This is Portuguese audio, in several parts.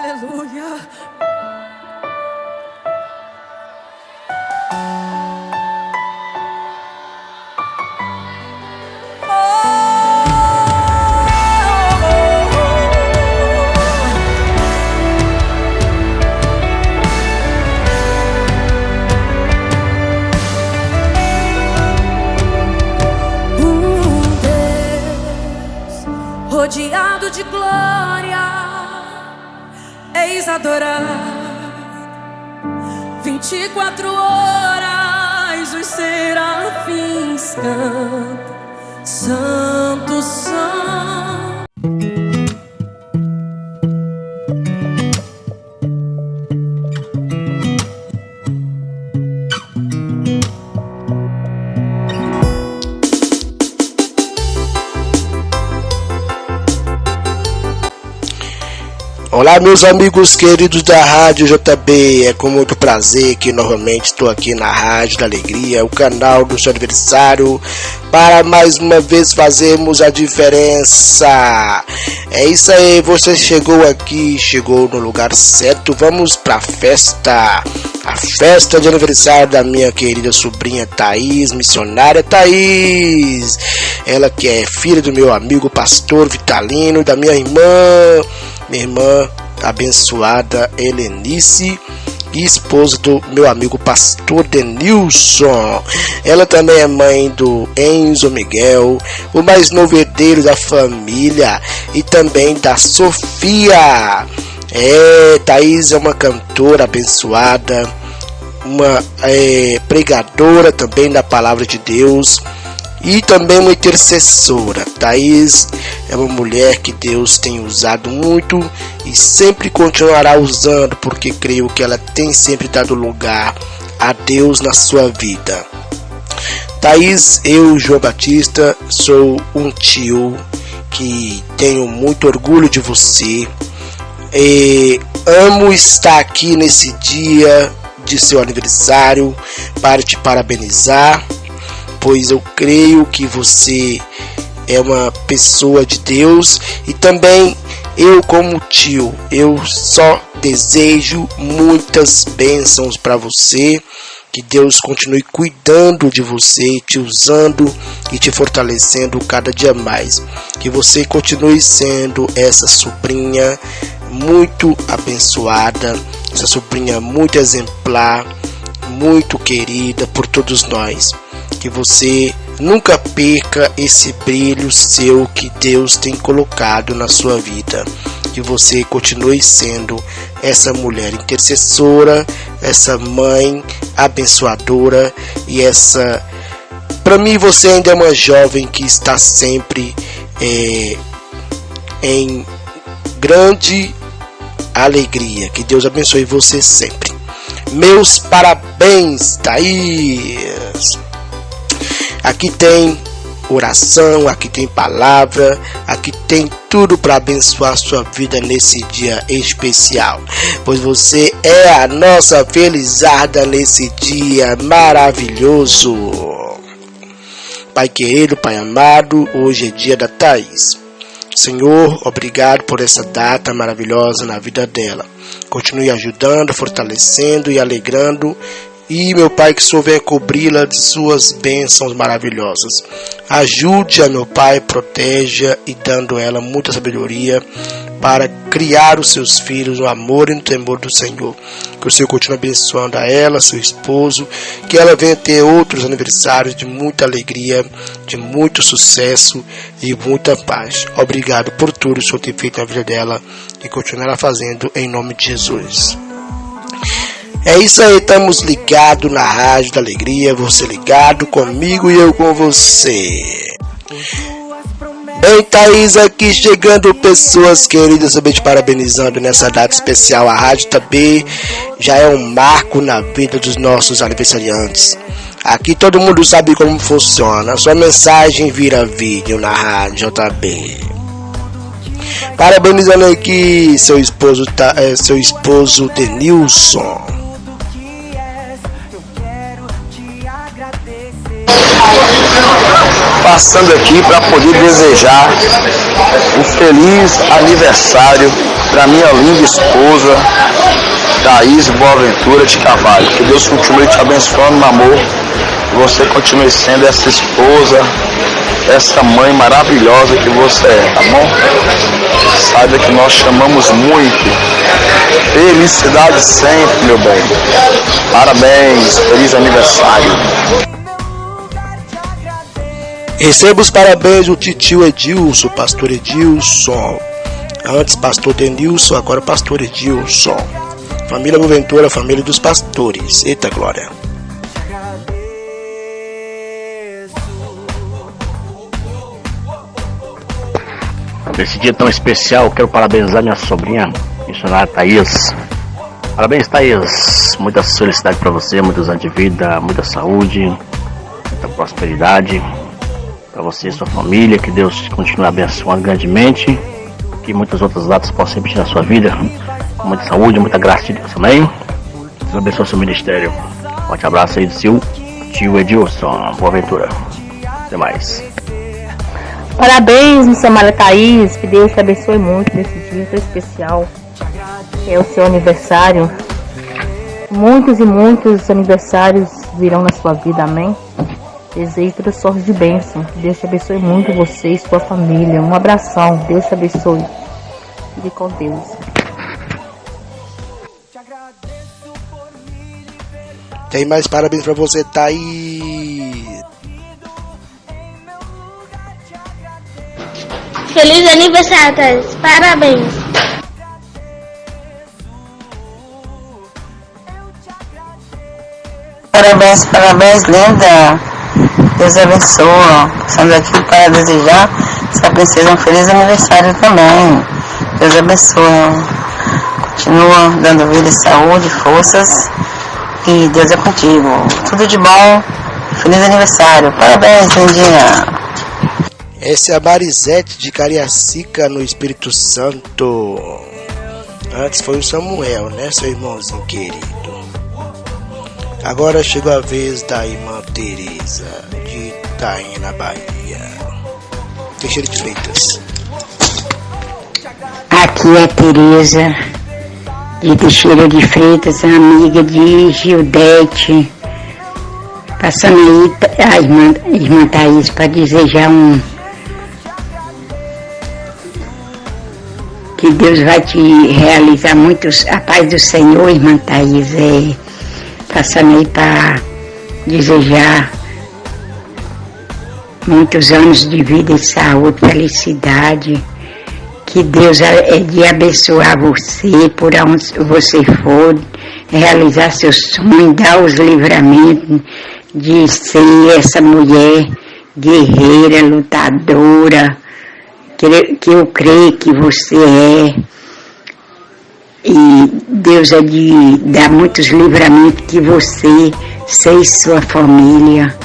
Aleluia. Rodeado de glória, eis adorado. 24 horas os serafins cantam, Santo, Santo. Olá, meus amigos queridos da Rádio JB, é com muito prazer que novamente estou aqui na Rádio da Alegria, o canal do seu aniversário, para mais uma vez fazermos a diferença. É isso aí, você chegou aqui, chegou no lugar certo. Vamos para a festa de aniversário da minha querida sobrinha Thaís, missionária Thaís, ela que é filha do meu amigo pastor Vitalino, da minha irmã abençoada Helenice, e esposa do meu amigo pastor Denilson. Ela também é mãe do Enzo Miguel, o mais novo herdeiro da família, e também da Sofia. Thaís é uma cantora abençoada, uma pregadora também da palavra de Deus, e também uma intercessora. Thaís é uma mulher que Deus tem usado muito e sempre continuará usando, porque creio que ela tem sempre dado lugar a Deus na sua vida. Thaís, eu, João Batista, sou um tio que tenho muito orgulho de você. Amo estar aqui nesse dia de seu aniversário para te parabenizar, pois eu creio que você é uma pessoa de Deus, e também eu, como tio, eu só desejo muitas bênçãos para você, que Deus continue cuidando de você, te usando e te fortalecendo cada dia mais, que você continue sendo essa sobrinha muito abençoada, essa sobrinha muito exemplar, muito querida por todos nós. Que você nunca perca esse brilho seu que Deus tem colocado na sua vida. Que você continue sendo essa mulher intercessora, essa mãe abençoadora, e para mim você ainda é uma jovem que está sempre em grande alegria. Que Deus abençoe você sempre. Meus parabéns, Thaís. Aqui tem oração, aqui tem palavra, aqui tem tudo para abençoar a sua vida nesse dia especial, pois você é a nossa felizarda nesse dia maravilhoso. Pai querido, Pai amado, hoje é dia da Thaís. Senhor, obrigado por essa data maravilhosa na vida dela. Continue ajudando, fortalecendo e alegrando. E, meu Pai, que o Senhor venha cobri-la de suas bênçãos maravilhosas. Ajude-a, meu Pai, proteja e dando a ela muita sabedoria para criar os seus filhos no amor e no temor do Senhor. Que o Senhor continue abençoando a ela, seu esposo, que ela venha ter outros aniversários de muita alegria, de muito sucesso e muita paz. Obrigado por tudo que o Senhor tem feito na vida dela e continuará fazendo em nome de Jesus. É isso aí, estamos ligados na Rádio da Alegria, você ligado comigo e eu com você. Bem, Thaís, aqui chegando pessoas queridas, também te parabenizando nessa data especial. A Rádio também já é um marco na vida dos nossos aniversariantes. Aqui todo mundo sabe como funciona, a sua mensagem vira vídeo na Rádio JB. Parabenizando aqui seu esposo Denilson. passando aqui para poder desejar um feliz aniversário para minha linda esposa, Thaís Boaventura de Carvalho. Que Deus continue te abençoando no amor, que você continue sendo essa esposa, essa mãe maravilhosa que você é, tá bom? Saiba que nós chamamos muito. Felicidade sempre, meu bem. Parabéns, feliz aniversário. Receba os parabéns do titio Edilson, pastor Edilson. Antes pastor Denilson, agora pastor Edilson. Família Boaventura, família dos pastores. Eita glória. Nesse dia tão especial, quero parabenizar minha sobrinha, missionária Thaís. Parabéns, Thaís. Muita felicidade para você, muitos anos de vida, muita saúde, muita prosperidade para você e sua família. Que Deus continue abençoando grandemente. Que muitas outras datas possam repetir na sua vida. Com muita saúde, muita graça de Deus também. Deus abençoe seu ministério. Forte abraço aí do seu tio Edilson Boaventura. Até mais. Parabéns, missionária Thaís, que Deus te abençoe muito nesse dia tão especial, que é o seu aniversário. Muitos e muitos aniversários virão na sua vida, amém? Desejo toda sorte de bênção, que Deus te abençoe muito, você e sua família. Um abração, Deus te abençoe. Fique com Deus. Tem mais parabéns pra você, Thaís. Feliz aniversário, Thaís. Parabéns. Parabéns, parabéns, linda. Deus abençoe. Estamos aqui para desejar essa princesa um feliz aniversário também. Deus abençoe. Continua dando vida, saúde, forças. E Deus é contigo. Tudo de bom. Feliz aniversário. Parabéns, lindinha. Essa é a Marisete de Cariacica, no Espírito Santo. Antes foi o Samuel, né, seu irmãozinho querido. Agora chegou a vez da irmã Tereza, de Itaim, na Bahia. Teixeira de Freitas. Aqui é Tereza, de Teixeira de Freitas, amiga de Gildete. Passando aí a irmã Thaís para desejar que Deus vai te realizar muitos, a paz do Senhor, irmã Thaís, passando aí para desejar muitos anos de vida e saúde, felicidade, que Deus é de abençoar você por onde você for, realizar seus sonhos, dar os livramentos de ser essa mulher guerreira, lutadora, que eu creio que você é, e Deus é de dar muitos livramentos que você e sua família,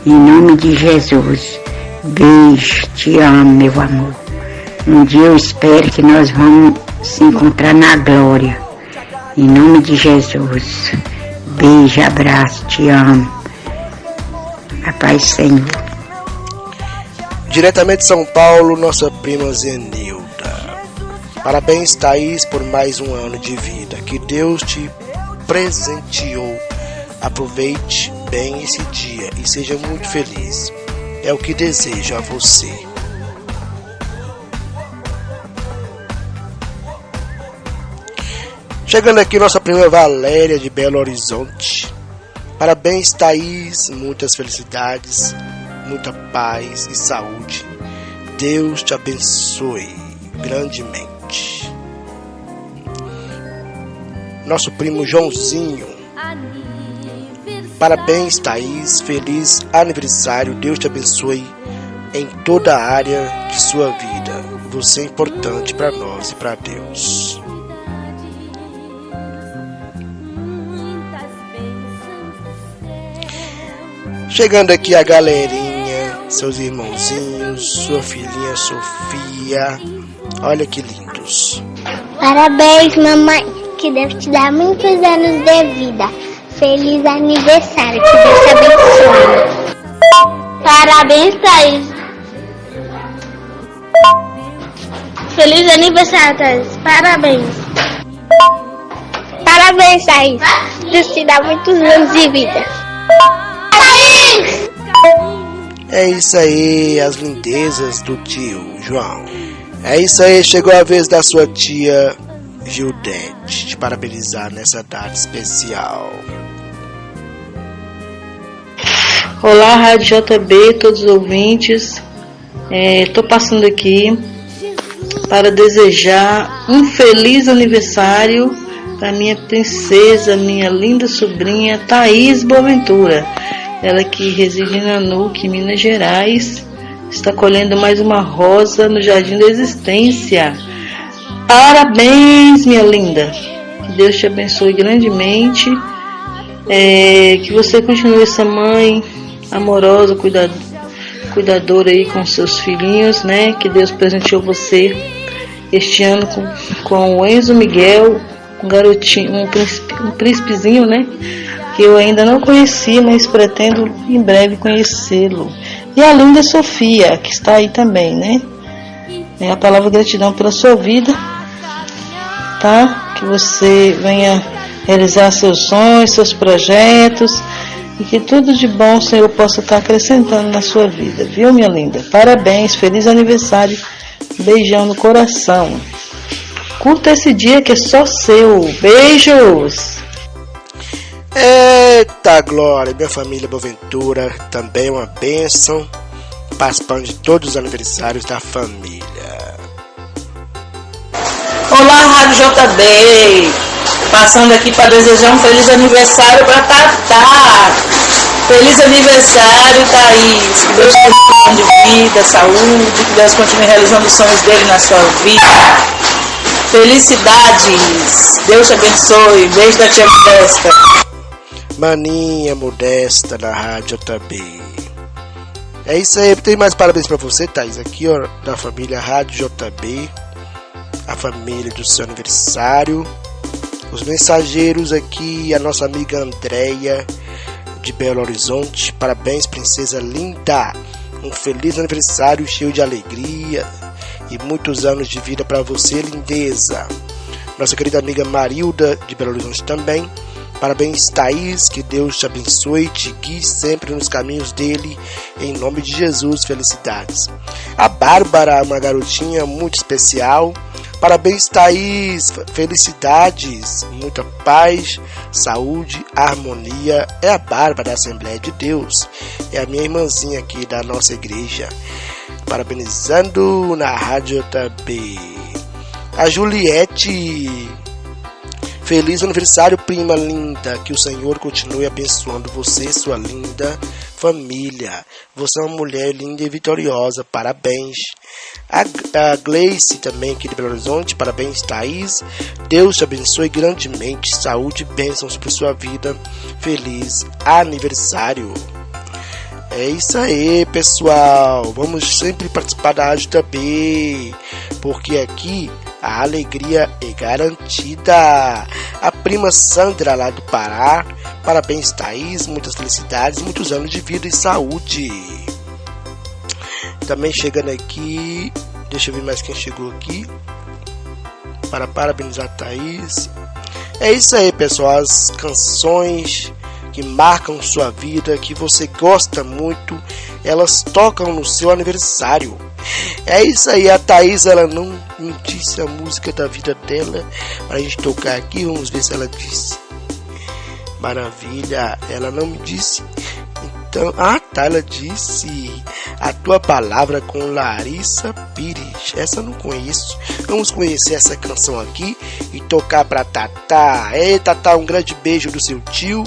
em nome de Jesus. Beijo, te amo, meu amor. Um dia eu espero que nós vamos se encontrar na glória, em nome de Jesus. Beijo, abraço, te amo. A paz, Senhor. Diretamente de São Paulo, nossa prima Zenilda. Parabéns, Thaís, por mais um ano de vida. Que Deus te presenteou. Aproveite bem esse dia e seja muito feliz. É o que desejo a você. Chegando aqui, nossa prima Valéria, de Belo Horizonte. Parabéns, Thaís. Muitas felicidades, muita paz e saúde. Deus te abençoe grandemente. Nosso primo Joãozinho. Parabéns, Thaís. Feliz aniversário. Deus te abençoe em toda a área de sua vida. Você é importante para nós e para Deus. Chegando aqui a galerinha, seus irmãozinhos, sua filhinha Sofia. Olha que lindos. Parabéns, mamãe. Que Deus te dá muitos anos de vida. Feliz aniversário. Que Deus te abençoe. Parabéns, Thaís. Feliz aniversário, Thaís. Parabéns. Parabéns, Thaís. Deus te dá muitos anos de vida. Thaís! É isso aí, as lindezas do tio João. É isso aí, chegou a vez da sua tia Gildete te parabenizar nessa data especial. Olá, Rádio JB, todos os ouvintes. Estou passando aqui para desejar um feliz aniversário para minha princesa, minha linda sobrinha Thaís Boaventura. Ela que reside em Nanuque, Minas Gerais, está colhendo mais uma rosa no Jardim da Existência. Parabéns, minha linda. Que Deus te abençoe grandemente. Que você continue essa mãe amorosa, cuidadora aí com seus filhinhos, né? Que Deus presenteou você este ano com o Enzo Miguel, um garotinho, um príncipezinho, né? Que eu ainda não conheci, mas pretendo em breve conhecê-lo. E a linda Sofia, que está aí também, né? A palavra gratidão pela sua vida, tá? Que você venha realizar seus sonhos, seus projetos, e que tudo de bom o Senhor possa estar acrescentando na sua vida, viu, minha linda? Parabéns, feliz aniversário, beijão no coração. Curta esse dia que é só seu. Beijos! Eita glória, minha família Boaventura, também uma bênção, participando de todos os aniversários da família. Olá, Rádio JB, passando aqui para desejar um feliz aniversário para Tatá. Feliz aniversário, Thaís. Que Deus continue de vida, saúde, que Deus continue realizando os sonhos dele na sua vida. Felicidades. Deus te abençoe. Beijo da tia Modesta. Maninha Modesta na Rádio JB. É isso aí, tem mais parabéns para você, Thaís, aqui ó, da família Rádio JB, a família do seu aniversário, os mensageiros aqui, a nossa amiga Andréia de Belo Horizonte. Parabéns, princesa linda, um feliz aniversário cheio de alegria e muitos anos de vida para você, lindeza. Nossa querida amiga Marilda de Belo Horizonte também. Parabéns, Thaís, que Deus te abençoe e te guie sempre nos caminhos dele, em nome de Jesus, felicidades. A Bárbara, uma garotinha muito especial. Parabéns, Thaís, felicidades, muita paz, saúde, harmonia. É a Bárbara da Assembleia de Deus, é a minha irmãzinha aqui da nossa igreja, parabenizando na Rádio JB. A Juliette, feliz aniversário, prima linda, que o Senhor continue abençoando você, sua linda família. Você é uma mulher linda e vitoriosa, parabéns. A Gleice também aqui de Belo Horizonte, parabéns, Thaís. Deus te abençoe grandemente, saúde e bênçãos para sua vida. Feliz aniversário. É isso aí, pessoal. Vamos sempre participar da Rádio JB, porque aqui a alegria é garantida. A prima Sandra lá do Pará, parabéns, Thaís, muitas felicidades, muitos anos de vida e saúde. Também chegando aqui, deixa eu ver mais quem chegou aqui para parabenizar a Thaís. É isso aí, pessoal, as canções que marcam sua vida, que você gosta muito, elas tocam no seu aniversário. É isso aí, a Thaís, ela não me disse a música da vida dela para a gente tocar aqui, vamos ver se ela disse. Maravilha, ela não me disse. Então, ela disse A Tua Palavra com Larissa Pires. Essa eu não conheço. Vamos conhecer essa canção aqui e tocar pra Tatá. Ei, Tatá, um grande beijo do seu tio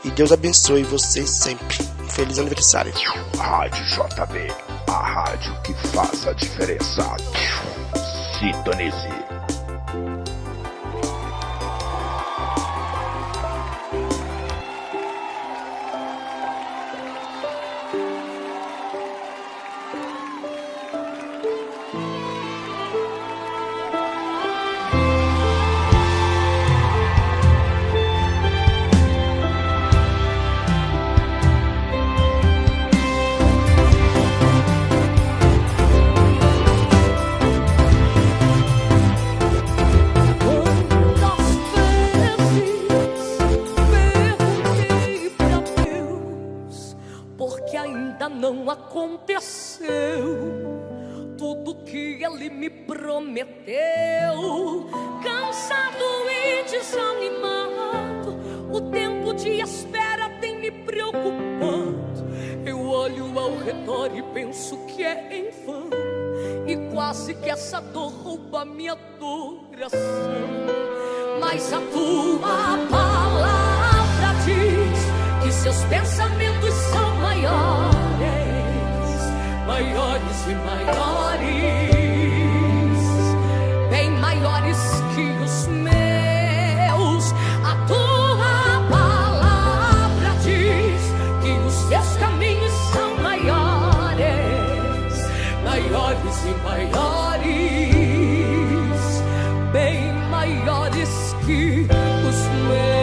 e Deus abençoe você sempre. Um feliz aniversário. Rádio JB, a rádio que faz a diferença. Sintonize. ele me prometeu. Cansado e desanimado, o tempo de espera tem me preocupado. Eu olho ao redor e penso que é em vão, e quase que essa dor rouba minha adoração. Mas a tua palavra diz que seus pensamentos são maiores, maiores e maiores, bem maiores que os meus. A tua palavra diz que os teus caminhos são maiores, maiores e maiores, bem maiores que os meus.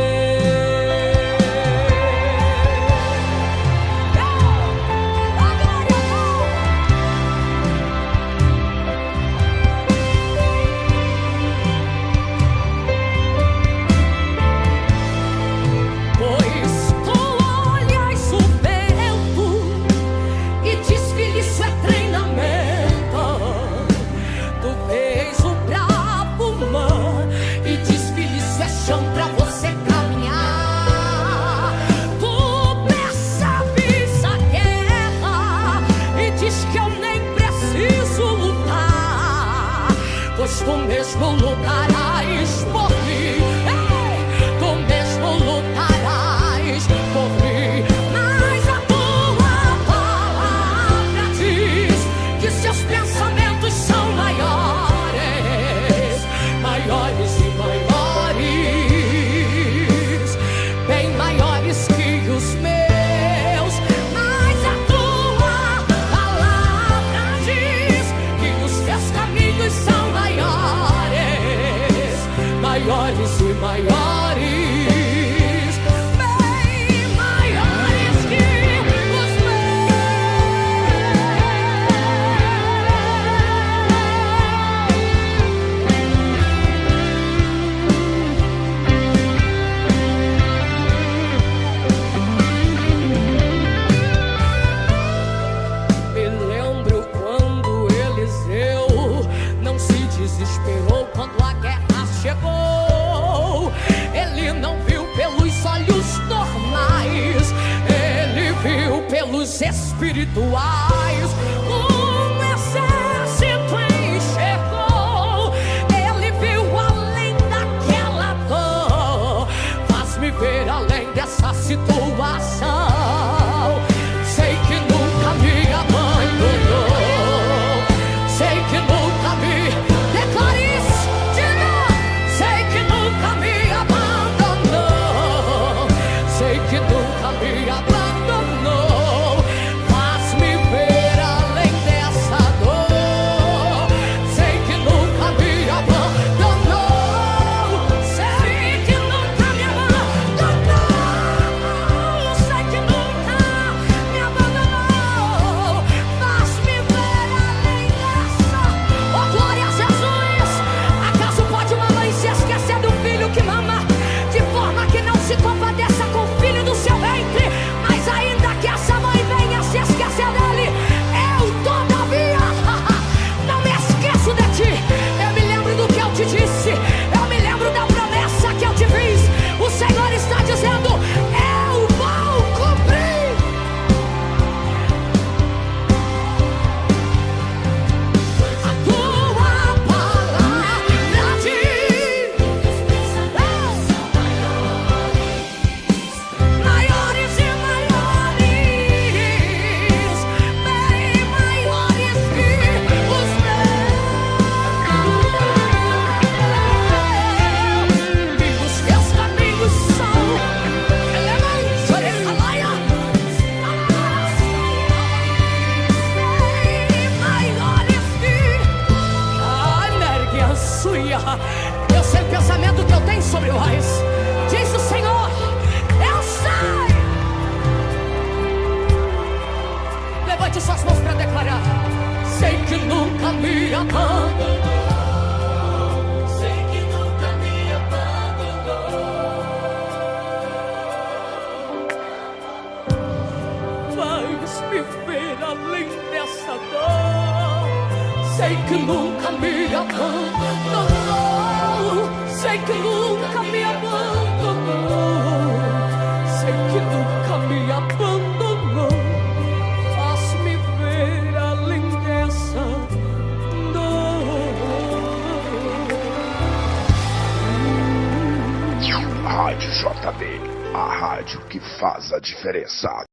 Tu mesmo lutarás por mim, tu mesmo lutarás por mim. Mas a tua palavra diz que seus pensamentos são maiores, maiores e maiores, bem maiores que os meus. Mas a tua palavra diz que os teus caminhos são maiores e maiores, bem maiores que os Me lembro quando Eliseu não se desesperou quando a guerra chegou. Ele não viu pelos olhos normais, ele viu pelos espirituais. Um exército enxergou, ele viu além daquela dor. Faz-me ver além dessa situação. Sei que nunca me abandonou, sei que nunca me... Declare isso, diga! Sei que nunca me abandonou, sei que nunca me abandonou. Faz-me ver além dessa dor. Sei que nunca me abandonou, sei que nunca me abandonou, sei que nunca me abandonou. Faz-me ver além dessa. Oh, glória a Jesus! Acaso pode uma mãe se esquecer do filho que mama, de forma que não se compadeça com o filho do seu ventre? Mas ainda que essa mãe venha se esquecer dele, eu todavia não me esqueço de ti. Eu me lembro do que eu te disse, eu me lembro da promessa que eu te fiz. O Senhor está dizendo: eu vou cumprir. A tua palavra diz maiores e maiores, bem maiores que os meus. E os teus caminhos são elementos, maiores que... Ai, Mergue Suia, eu sei o pensamento que eu tenho sobre vós, diz o Senhor. Eu sei. Levante suas mãos para declarar. Sei que nunca me abandonou, sei que nunca me abandonou. Faz-me ver além dessa dor. Sei que nunca me abandonou. Sei que nunca me abandonou. Sei que nunca me abandonou. Faz-me ver além dessa Rádio JB, a rádio que faz a diferença.